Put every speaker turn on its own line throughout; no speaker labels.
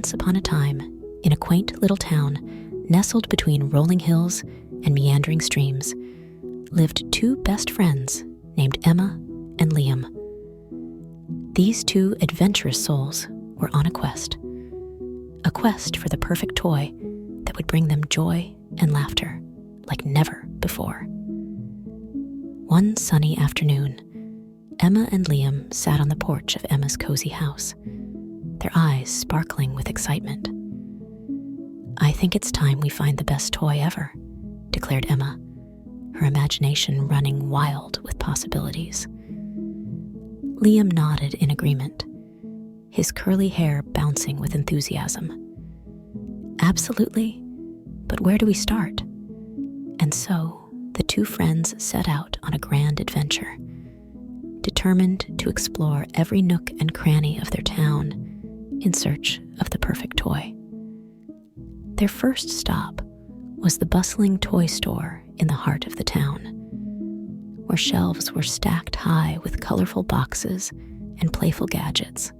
Once upon a time, in a quaint little town nestled between rolling hills and meandering streams, lived two best friends named Emma and Liam. These two adventurous souls were on a quest for the perfect toy that would bring them joy and laughter like never before. One sunny afternoon, Emma and Liam sat on the porch of Emma's cozy house, their eyes sparkling with excitement. "I think it's time we find the best toy ever," declared Emma, her imagination running wild with possibilities. Liam nodded in agreement, his curly hair bouncing with enthusiasm. "Absolutely, but where do we start?" And so the two friends set out on a grand adventure, determined to explore every nook and cranny of their town in search of the perfect toy. Their first stop was the bustling toy store in the heart of the town, where shelves were stacked high with colorful boxes and playful gadgets.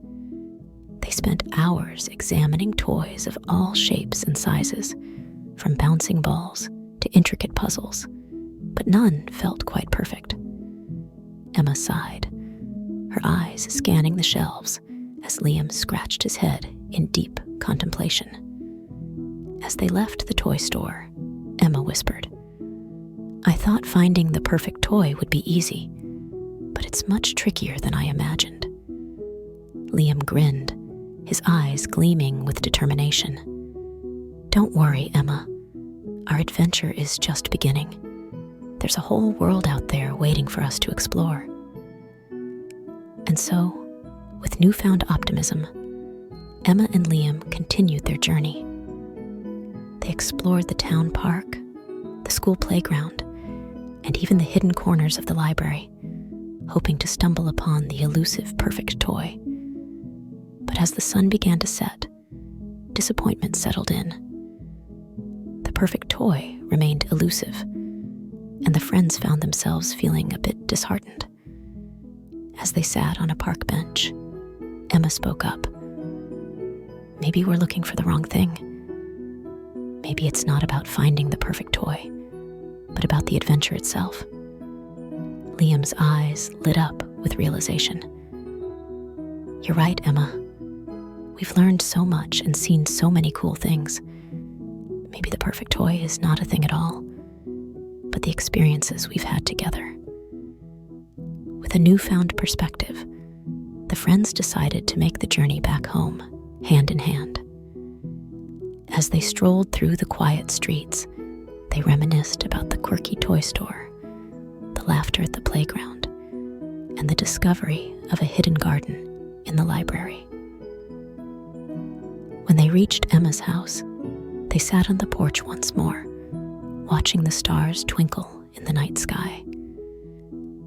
They spent hours examining toys of all shapes and sizes, from bouncing balls to intricate puzzles, but none felt quite perfect. Emma sighed, her eyes scanning the shelves as Liam scratched his head in deep contemplation. As they left the toy store, Emma whispered, "I thought finding the perfect toy would be easy, but it's much trickier than I imagined." Liam grinned, his eyes gleaming with determination. "Don't worry, Emma. Our adventure is just beginning. There's a whole world out there waiting for us to explore." And so, with newfound optimism, Emma and Liam continued their journey. They explored the town park, the school playground, and even the hidden corners of the library, hoping to stumble upon the elusive perfect toy. But as the sun began to set, disappointment settled in. The perfect toy remained elusive, and the friends found themselves feeling a bit disheartened. As they sat on a park bench, Emma spoke up. "Maybe we're looking for the wrong thing. Maybe it's not about finding the perfect toy, but about the adventure itself." Liam's eyes lit up with realization. "You're right, Emma. We've learned so much and seen so many cool things. Maybe the perfect toy is not a thing at all, but the experiences we've had together." With a newfound perspective, the friends decided to make the journey back home, hand in hand. As they strolled through the quiet streets, they reminisced about the quirky toy store, the laughter at the playground, and the discovery of a hidden garden in the library. When they reached Emma's house, they sat on the porch once more, watching the stars twinkle in the night sky.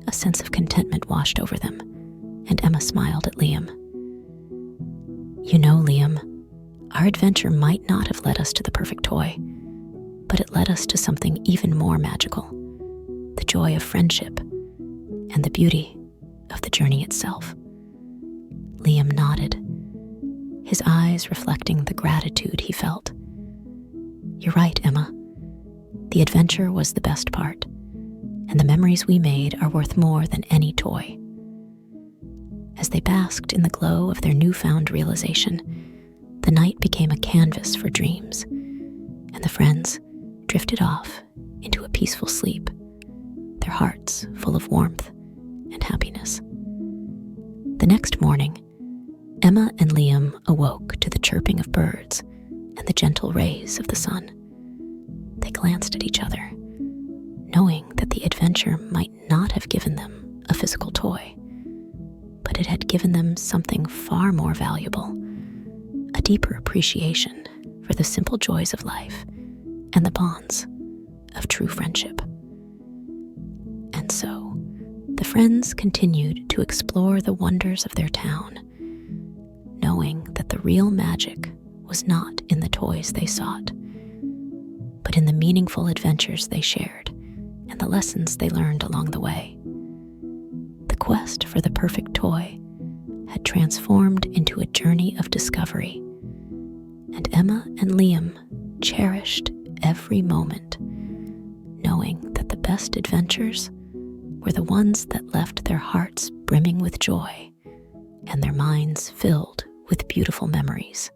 A sense of contentment washed over them, and Emma smiled at Liam. "You know, Liam, our adventure might not have led us to the perfect toy, but it led us to something even more magical, the joy of friendship and the beauty of the journey itself." Liam nodded, his eyes reflecting the gratitude he felt. "You're right, Emma. The adventure was the best part, and the memories we made are worth more than any toy." As they basked in the glow of their newfound realization, the night became a canvas for dreams, and the friends drifted off into a peaceful sleep, their hearts full of warmth and happiness. The next morning, Emma and Liam awoke to the chirping of birds and the gentle rays of the sun. They glanced at each other, knowing that the adventure might not have given them a physical toy, but it had given them something far more valuable, a deeper appreciation for the simple joys of life and the bonds of true friendship. And so, the friends continued to explore the wonders of their town, knowing that the real magic was not in the toys they sought, but in the meaningful adventures they shared and the lessons they learned along the way. The quest for the perfect toy had transformed into a journey of discovery, And Emma and Liam cherished every moment, knowing that the best adventures were the ones that left their hearts brimming with joy and their minds filled with beautiful memories.